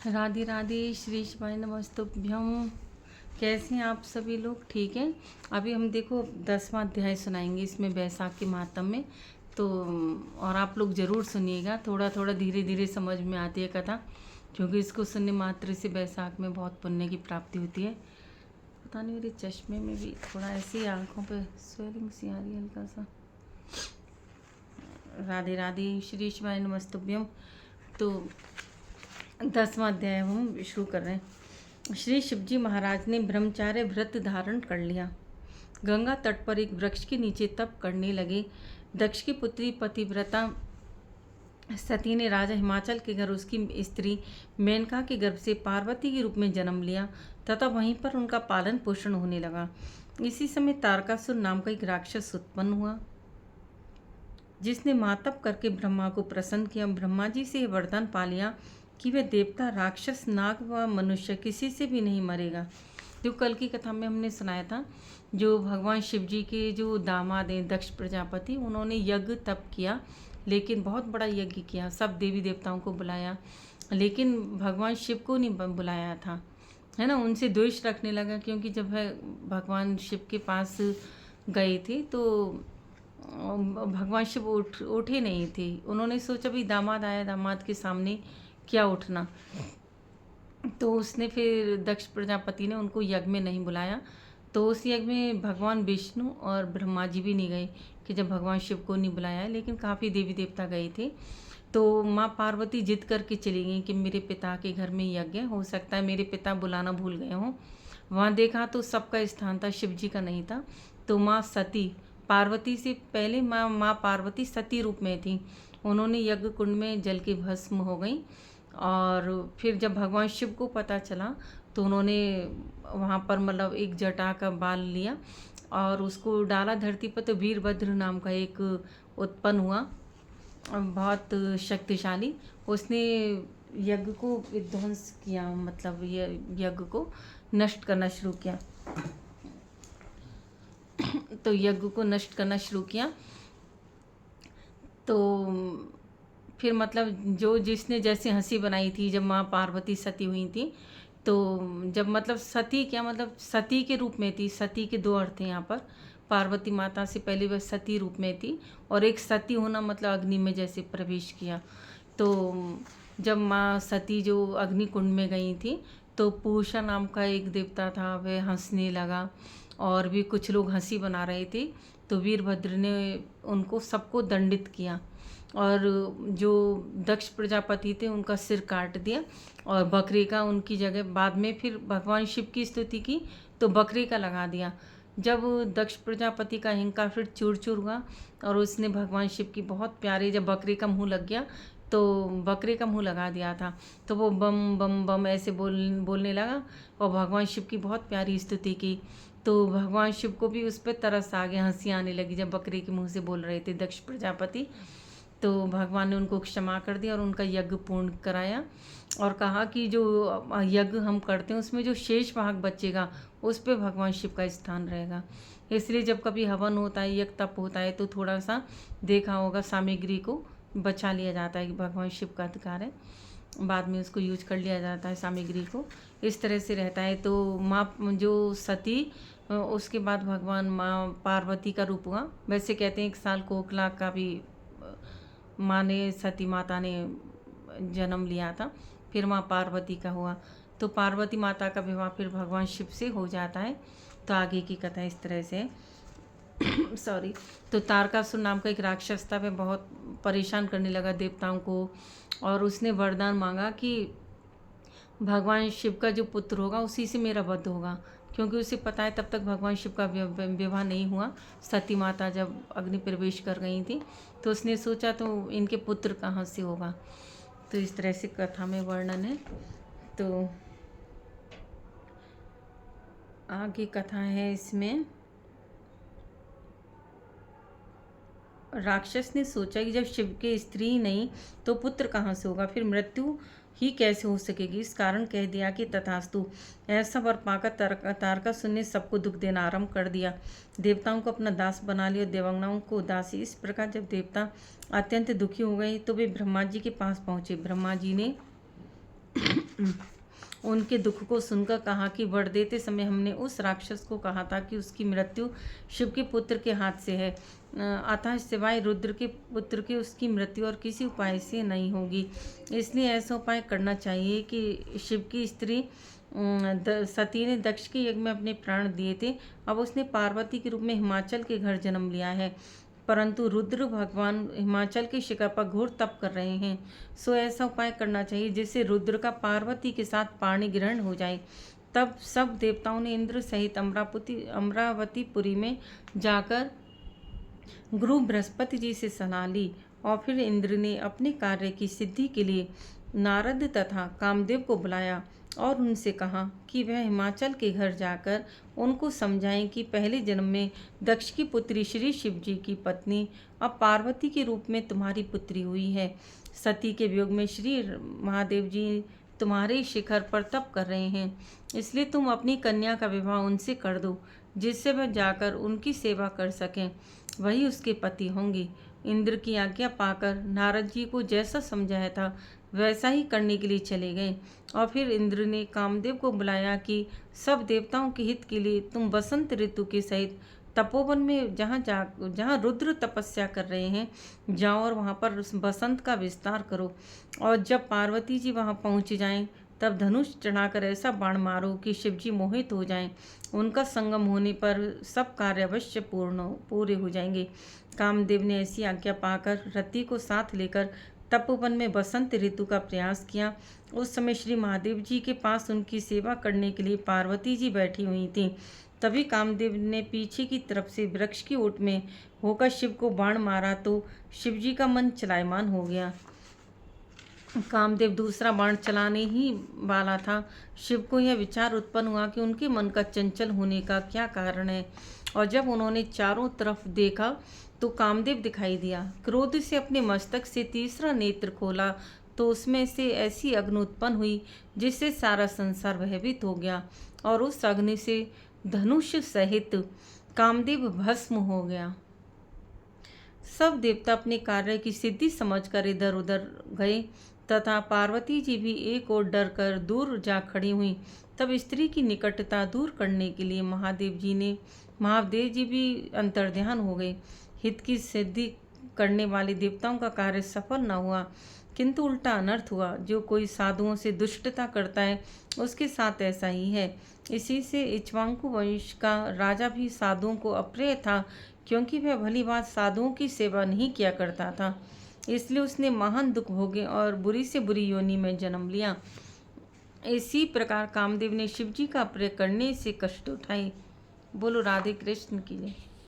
राधे राधे, श्री शिवाय नमस्तुभ्यम। कैसे हैं आप सभी लोग? ठीक हैं। अभी हम देखो 10वां अध्याय सुनाएंगे इसमें वैशाख के मातम में। तो और आप लोग ज़रूर सुनिएगा, थोड़ा थोड़ा धीरे धीरे समझ में आती है कथा, क्योंकि इसको सुनने मात्र से वैशाख में बहुत पुण्य की प्राप्ति होती है। पता नहीं मेरे चश्मे में भी थोड़ा ऐसी आँखों पे स्वेलिंग सी आ रही है हल्का सा। राधे राधे, श्री शिवाय नमस्तुभ्यम। तो 10वां अध्याय हम शुरू कर रहे हैं। श्री शिवजी महाराज ने ब्रह्मचार्य व्रत धारण कर लिया। गंगा तट पर एक वृक्ष के नीचे तप करने लगे। दक्ष की पुत्री पतिव्रता सती ने राजा हिमाचल के घर उसकी स्त्री मेनका के गर्भ से पार्वती के रूप में जन्म लिया तथा वहीं पर उनका पालन पोषण होने लगा। इसी समय तारकासुर नाम का एक राक्षस उत्पन्न हुआ, जिसने मातप करके ब्रह्मा को प्रसन्न किया। ब्रह्मा जी से वरदान पा लिया कि वह देवता, राक्षस, नाग व मनुष्य किसी से भी नहीं मरेगा। जो कल की कथा में हमने सुनाया था, जो भगवान शिव जी के जो दामाद हैं दक्ष प्रजापति, उन्होंने यज्ञ तप किया, लेकिन बहुत बड़ा यज्ञ किया, सब देवी देवताओं को बुलाया, लेकिन भगवान शिव को नहीं बुलाया था, है ना। उनसे द्वेष रखने लगा, क्योंकि जब वह भगवान शिव के पास गए थे तो भगवान शिव उठे नहीं थे। उन्होंने सोचा भी दामाद आया, दामाद के सामने क्या उठना। तो उसने फिर दक्ष प्रजापति ने उनको यज्ञ में नहीं बुलाया। तो उस यज्ञ में भगवान विष्णु और ब्रह्मा जी भी नहीं गए, कि जब भगवान शिव को नहीं बुलाया, लेकिन काफ़ी देवी देवता गए थे। तो माँ पार्वती जिद करके चली गई कि मेरे पिता के घर में यज्ञ हो सकता है मेरे पिता बुलाना भूल गए हों। वहाँ देखा तो सबका स्थान था, शिव जी का नहीं था। तो माँ सती, पार्वती से पहले माँ पार्वती सती रूप में थी। उन्होंने यज्ञ कुंड में जल के भस्म हो गई। और फिर जब भगवान शिव को पता चला तो उन्होंने वहाँ पर मतलब एक जटा का बाल लिया और उसको डाला धरती पर। तो वीरभद्र नाम का एक उत्पन्न हुआ, बहुत शक्तिशाली। उसने यज्ञ को विध्वंस किया, मतलब ये यज्ञ को नष्ट करना शुरू किया। तो यज्ञ को नष्ट करना शुरू किया। तो फिर मतलब जो जिसने जैसे हंसी बनाई थी जब माँ पार्वती सती हुई थी, तो जब मतलब सती क्या मतलब सती के रूप में थी। सती के दो अर्थ हैं यहाँ पर। पार्वती माता से पहले वह सती रूप में थी, और एक सती होना मतलब अग्नि में जैसे प्रवेश किया। तो जब माँ सती जो अग्नि कुंड में गई थी, तो पूषा नाम का एक देवता था, वह हंसने लगा, और भी कुछ लोग हंसी बना रहे थे। तो वीरभद्र ने उनको सबको दंडित किया, और जो दक्ष प्रजापति थे उनका सिर काट दिया, और बकरे का उनकी जगह बाद में फिर भगवान शिव की स्तुति की तो बकरे का लगा दिया। जब दक्ष प्रजापति का अहंकार फिर चूर चूर हुआ, और उसने भगवान शिव की बहुत प्यारे, जब बकरे का मुँह लग गया तो बकरे का मुँह लगा दिया था, तो वो बम बम बम ऐसे बोलने लगा, और भगवान शिव की बहुत प्यारी स्तुति की। तो भगवान शिव को भी उस पर तरस आ गया, हंसी आने लगी जब बकरे के मुँह से बोल रहे थे दक्ष प्रजापति। तो भगवान ने उनको क्षमा कर दिया और उनका यज्ञ पूर्ण कराया, और कहा कि जो यज्ञ हम करते हैं उसमें जो शेष भाग बचेगा उस पे भगवान शिव का स्थान रहेगा। इसलिए जब कभी हवन होता है, यज्ञ तप होता है, तो थोड़ा सा देखा होगा सामग्री को बचा लिया जाता है कि भगवान शिव का अधिकार है, बाद में उसको यूज कर लिया जाता है सामग्री को, इस तरह से रहता है। तो माँ जो सती, उसके बाद भगवान माँ पार्वती का रूप हुआ। वैसे कहते हैं 1 साल कोकला का भी माँ ने, सती माता ने जन्म लिया था, फिर माँ पार्वती का हुआ। तो पार्वती माता का विवाह फिर भगवान शिव से हो जाता है। तो आगे की कथा इस तरह से सॉरी। तो तारकासुर नाम का एक राक्षस था, वह बहुत परेशान करने लगा देवताओं को, और उसने वरदान मांगा कि भगवान शिव का जो पुत्र होगा उसी से मेरा वध होगा, क्योंकि उसे पता है तब तक भगवान शिव का विवाह नहीं हुआ। सती माता जब अग्नि प्रवेश कर गई थी, तो उसने सोचा तो इनके पुत्र कहाँ से होगा। तो इस तरह से कथा में वर्णन है। तो आगे कथा है इसमें। राक्षस ने सोचा कि जब शिव के स्त्री नहीं तो पुत्र कहाँ से होगा, फिर मृत्यु ही कैसे हो सकेगी। इस कारण कह दिया कि तथास्तु। ऐसा वर पाकर तारकासुर ने सबको दुख देना आरंभ कर दिया, देवताओं को अपना दास बना लिया, देवांगनाओं को दासी। इस प्रकार जब देवता अत्यंत दुखी हो गए तो वे ब्रह्मा जी के पास पहुँचे। ब्रह्मा जी ने उनके दुख को सुनकर कहा कि वर देते समय हमने उस राक्षस को कहा था कि उसकी मृत्यु शिव के पुत्र के हाथ से है, अतः सिवाय रुद्र के पुत्र के उसकी मृत्यु और किसी उपाय से नहीं होगी। इसलिए ऐसा उपाय करना चाहिए कि शिव की स्त्री सती ने दक्ष के यज्ञ में अपने प्राण दिए थे, अब उसने पार्वती के रूप में हिमाचल के घर जन्म लिया है, परंतु रुद्र भगवान हिमाचल के शिखर पर घोर तप कर रहे हैं। सो ऐसा उपाय करना चाहिए जिससे रुद्र का पार्वती के साथ पाणी ग्रहण हो जाए। तब सब देवताओं ने इंद्र सहित अमरावतीपुरी में जाकर गुरु बृहस्पति जी से सलाह ली और फिर इंद्र ने अपने कार्य की सिद्धि के लिए नारद तथा कामदेव को बुलाया और उनसे कहा कि वह हिमाचल के घर जाकर उनको समझाएं कि पहले जन्म में दक्ष की पुत्री श्री शिव जी की पत्नी अब पार्वती के रूप में तुम्हारी पुत्री हुई है। सती के वियोग में श्री महादेव जी तुम्हारे शिखर पर तप कर रहे हैं, इसलिए तुम अपनी कन्या का विवाह उनसे कर दो, जिससे वह जाकर उनकी सेवा कर सकें, वही उसके पति होंगे। इंद्र की आज्ञा पाकर नारद जी को जैसा समझाया था वैसा ही करने के लिए चले गए और फिर इंद्र ने कामदेव को बुलाया कि सब देवताओं के हित के लिए तुम बसंत ऋतु के सहित तपोवन में जहाँ रुद्र तपस्या कर रहे हैं जाओ और वहाँ पर बसंत का विस्तार करो, और जब पार्वती जी वहाँ पहुँच जाएं तब धनुष चढ़ाकर ऐसा बाण मारो कि शिवजी मोहित हो जाएं। उनका संगम होने पर सब कार्य अवश्य पूरे हो जाएंगे। कामदेव ने ऐसी आज्ञा पाकर रति को साथ लेकर तपोवन में बसंत ऋतु का प्रयास किया। उस समय श्री महादेव जी के पास उनकी सेवा करने के लिए पार्वती जी बैठी हुई थीं। तभी कामदेव ने पीछे की तरफ से वृक्ष की ओट में होकर शिव को बाण मारा तो शिवजी का मन चलायमान हो गया। कामदेव दूसरा बाण चलाने ही वाला था। शिव को यह विचार उत्पन्न हुआ कि उनके मन का चंचल होने का क्या कारण है, और जब उन्होंने चारों तरफ देखा तो कामदेव दिखाई दिया। क्रोध से अपने मस्तक से तीसरा नेत्र खोला तो उसमें से ऐसी अग्नि उत्पन्न हुई जिससे सारा संसार भयभीत हो गया, और उस अग्नि से धनुष सहित कामदेव भस्म हो गया। सब देवता अपने कार्य की सिद्धि समझकर इधर उधर गए तथा पार्वती जी भी एक ओर डर कर दूर जा खड़ी हुई। तब स्त्री की निकटता दूर करने के लिए महादेव जी भी अंतर्ध्यान हो गए। हित की सिद्धि करने वाले देवताओं का कार्य सफल न हुआ, किंतु उल्टा अनर्थ हुआ। जो कोई साधुओं से दुष्टता करता है उसके साथ ऐसा ही है। इसी से इक्ष्वाकु वंश का राजा भी साधुओं को अप्रिय था, क्योंकि वह भली बात साधुओं की सेवा नहीं किया करता था, इसलिए उसने महान दुख भोगे और बुरी से बुरी योनि में जन्म लिया। इसी प्रकार कामदेव ने शिवजी का प्रयोग करने से कष्ट उठाए। बोलो राधे कृष्ण की जय।